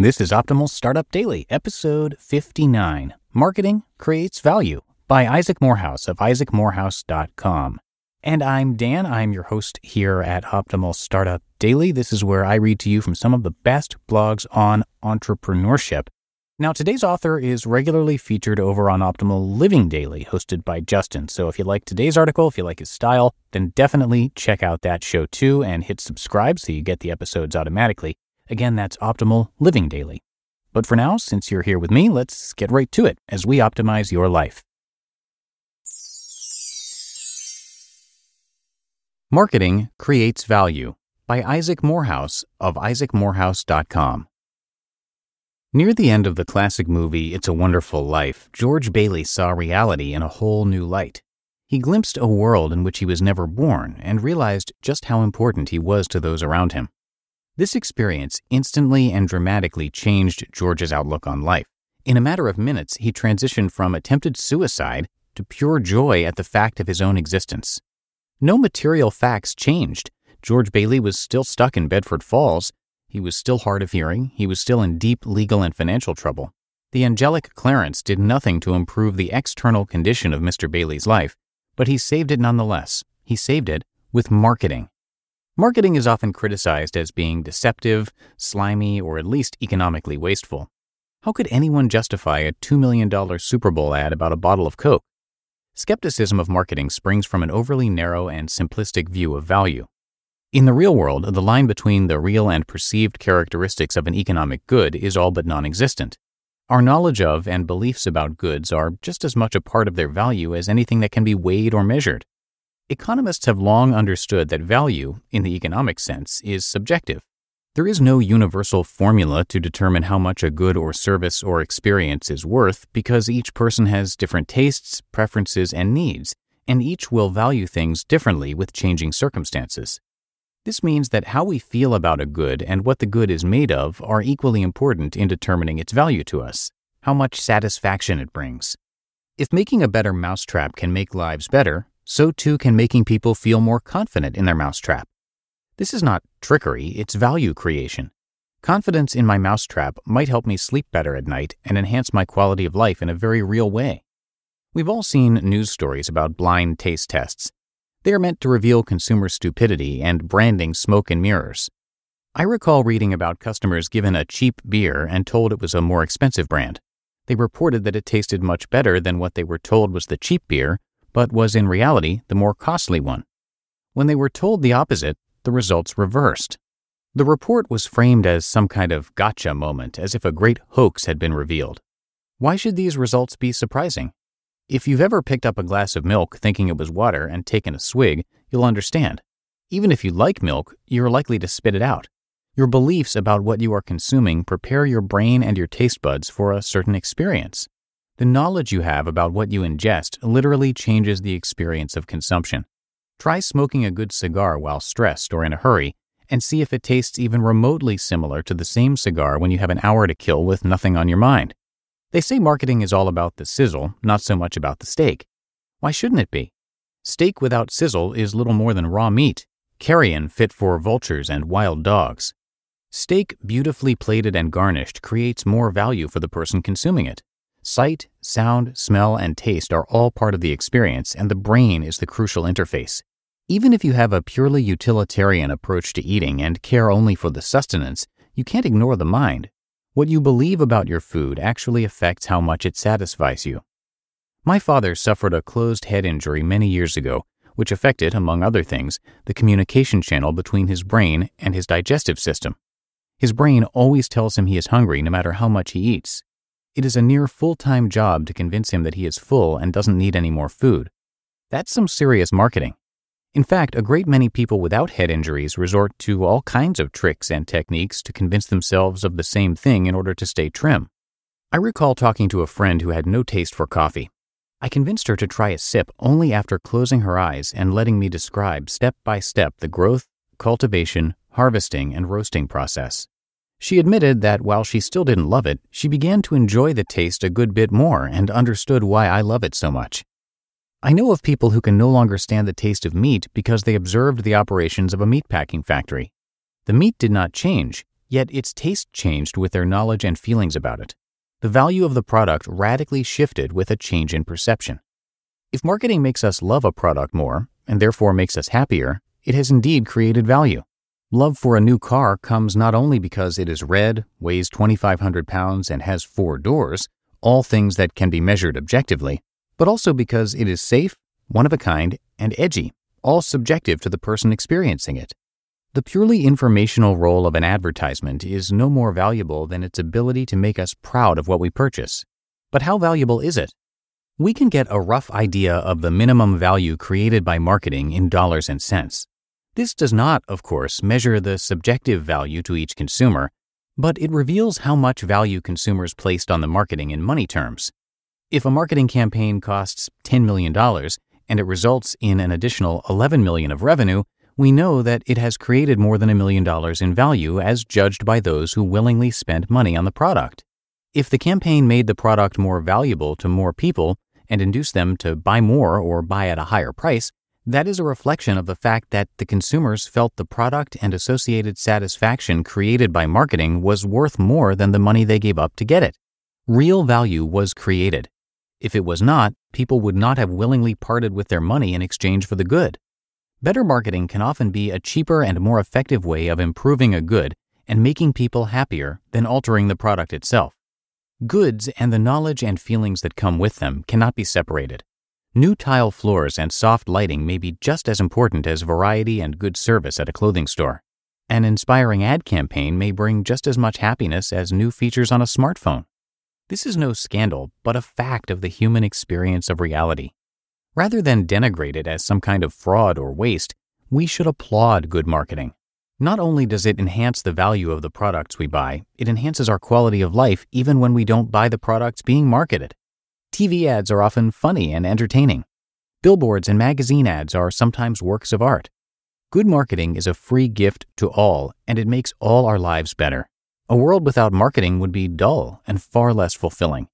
This is Optimal Startup Daily, episode 59, Marketing Creates Value by Isaac Morehouse of isaacmorehouse.com. And I'm Dan. I'm your host here at Optimal Startup Daily. This is where I read to you from some of the best blogs on entrepreneurship. Now, today's author is regularly featured over on Optimal Living Daily, hosted by Justin. So if you like today's article, if you like his style, then definitely check out that show too and hit subscribe so you get the episodes automatically. Again, that's Optimal Living Daily. But for now, since you're here with me, let's get right to it as we optimize your life. Marketing Creates Value by Isaac Morehouse of isaacmorehouse.com. Near the end of the classic movie It's a Wonderful Life, George Bailey saw reality in a whole new light. He glimpsed a world in which he was never born and realized just how important he was to those around him. This experience instantly and dramatically changed George's outlook on life. In a matter of minutes, he transitioned from attempted suicide to pure joy at the fact of his own existence. No material facts changed. George Bailey was still stuck in Bedford Falls. He was still hard of hearing. He was still in deep legal and financial trouble. The angelic Clarence did nothing to improve the external condition of Mr. Bailey's life, but he saved it nonetheless. He saved it with marketing. Marketing is often criticized as being deceptive, slimy, or at least economically wasteful. How could anyone justify a $2 million Super Bowl ad about a bottle of Coke? Skepticism of marketing springs from an overly narrow and simplistic view of value. In the real world, the line between the real and perceived characteristics of an economic good is all but non-existent. Our knowledge of and beliefs about goods are just as much a part of their value as anything that can be weighed or measured. Economists have long understood that value, in the economic sense, is subjective. There is no universal formula to determine how much a good or service or experience is worth because each person has different tastes, preferences, and needs, and each will value things differently with changing circumstances. This means that how we feel about a good and what the good is made of are equally important in determining its value to us, how much satisfaction it brings. If making a better mousetrap can make lives better, so too can making people feel more confident in their mousetrap. This is not trickery, it's value creation. Confidence in my mousetrap might help me sleep better at night and enhance my quality of life in a very real way. We've all seen news stories about blind taste tests. They are meant to reveal consumer stupidity and branding smoke and mirrors. I recall reading about customers given a cheap beer and told it was a more expensive brand. They reported that it tasted much better than what they were told was the cheap beer, but was in reality the more costly one. When they were told the opposite, the results reversed. The report was framed as some kind of gotcha moment, as if a great hoax had been revealed. Why should these results be surprising? If you've ever picked up a glass of milk thinking it was water and taken a swig, you'll understand. Even if you like milk, you're likely to spit it out. Your beliefs about what you are consuming prepare your brain and your taste buds for a certain experience. The knowledge you have about what you ingest literally changes the experience of consumption. Try smoking a good cigar while stressed or in a hurry and see if it tastes even remotely similar to the same cigar when you have an hour to kill with nothing on your mind. They say marketing is all about the sizzle, not so much about the steak. Why shouldn't it be? Steak without sizzle is little more than raw meat, carrion fit for vultures and wild dogs. Steak beautifully plated and garnished creates more value for the person consuming it. Sight, sound, smell, and taste are all part of the experience, and the brain is the crucial interface. Even if you have a purely utilitarian approach to eating and care only for the sustenance, you can't ignore the mind. What you believe about your food actually affects how much it satisfies you. My father suffered a closed head injury many years ago, which affected, among other things, the communication channel between his brain and his digestive system. His brain always tells him he is hungry no matter how much he eats. It is a near full-time job to convince him that he is full and doesn't need any more food. That's some serious marketing. In fact, a great many people without head injuries resort to all kinds of tricks and techniques to convince themselves of the same thing in order to stay trim. I recall talking to a friend who had no taste for coffee. I convinced her to try a sip only after closing her eyes and letting me describe step by step the growth, cultivation, harvesting, and roasting process. She admitted that while she still didn't love it, she began to enjoy the taste a good bit more and understood why I love it so much. I know of people who can no longer stand the taste of meat because they observed the operations of a meatpacking factory. The meat did not change, Yet its taste changed with their knowledge and feelings about it. The value of the product radically shifted with a change in perception. If marketing makes us love a product more, and therefore makes us happier, it has indeed created value. Love for a new car comes not only because it is red, weighs 2,500 pounds, and has 4 doors, all things that can be measured objectively, but also because it is safe, one of a kind, and edgy, all subjective to the person experiencing it. The purely informational role of an advertisement is no more valuable than its ability to make us proud of what we purchase. But how valuable is it? We can get a rough idea of the minimum value created by marketing in dollars and cents. This does not, of course, measure the subjective value to each consumer, but it reveals how much value consumers placed on the marketing in money terms. If a marketing campaign costs $10 million and it results in an additional $11 million of revenue, we know that it has created more than $1 million in value as judged by those who willingly spent money on the product. If the campaign made the product more valuable to more people and induced them to buy more or buy at a higher price, that is a reflection of the fact that the consumers felt the product and associated satisfaction created by marketing was worth more than the money they gave up to get it. Real value was created. If it was not, people would not have willingly parted with their money in exchange for the good. Better marketing can often be a cheaper and more effective way of improving a good and making people happier than altering the product itself. Goods and the knowledge and feelings that come with them cannot be separated. New tile floors and soft lighting may be just as important as variety and good service at a clothing store. An inspiring ad campaign may bring just as much happiness as new features on a smartphone. This is no scandal, but a fact of the human experience of reality. Rather than denigrate it as some kind of fraud or waste, we should applaud good marketing. Not only does it enhance the value of the products we buy, it enhances our quality of life even when we don't buy the products being marketed. TV ads are often funny and entertaining. Billboards and magazine ads are sometimes works of art. Good marketing is a free gift to all, and it makes all our lives better. A world without marketing would be dull and far less fulfilling.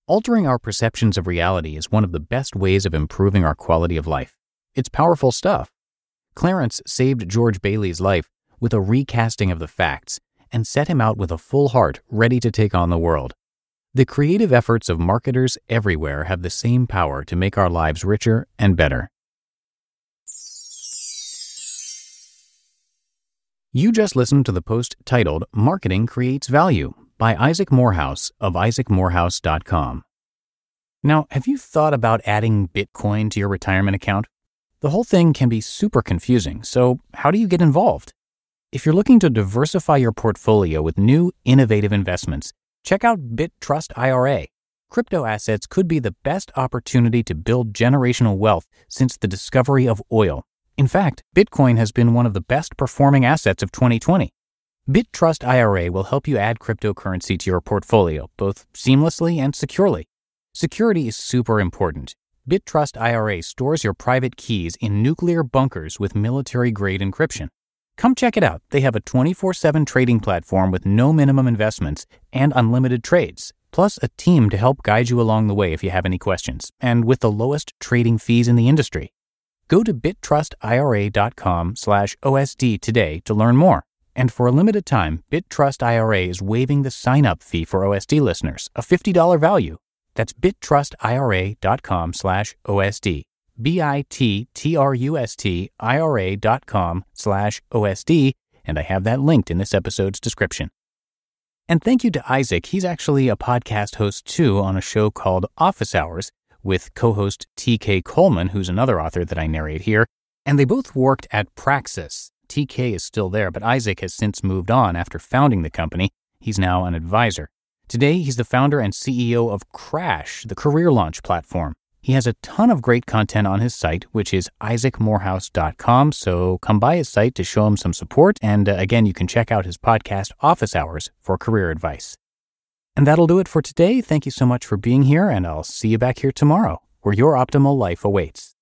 Altering our perceptions of reality is one of the best ways of improving our quality of life. It's powerful stuff. Clarence saved George Bailey's life with a recasting of the facts and set him out with a full heart ready to take on the world. The creative efforts of marketers everywhere have the same power to make our lives richer and better. You just listened to the post titled Marketing Creates Value by Isaac Morehouse of isaacmorehouse.com. Now, have you thought about adding Bitcoin to your retirement account? The whole thing can be super confusing, so how do you get involved? If you're looking to diversify your portfolio with new, innovative investments, check out BitTrust IRA. Crypto assets could be the best opportunity to build generational wealth since the discovery of oil. In fact, Bitcoin has been one of the best performing assets of 2020. BitTrust IRA will help you add cryptocurrency to your portfolio, both seamlessly and securely. Security is super important. BitTrust IRA stores your private keys in nuclear bunkers with military-grade encryption. Come check it out. They have a 24/7 trading platform with no minimum investments and unlimited trades, plus a team to help guide you along the way if you have any questions, and with the lowest trading fees in the industry. Go to BitTrustIRA.com/OSD today to learn more. And for a limited time, BitTrust IRA is waiving the sign-up fee for OSD listeners, a $50 value. That's BitTrustIRA.com/OSD. BitTrustIRA.com/OSD, and I have that linked in this episode's description. And thank you to Isaac. He's actually a podcast host too on a show called Office Hours with co-host TK Coleman, who's another author that I narrate here, and they both worked at Praxis. TK is still there, but Isaac has since moved on after founding the company. He's now an advisor. Today, he's the founder and CEO of Crash, the career launch platform. He has a ton of great content on his site, which is isaacmorehouse.com, so come by his site to show him some support, and again, you can check out his podcast, Office Hours, for career advice. And that'll do it for today. Thank you so much for being here, and I'll see you back here tomorrow, where your optimal life awaits.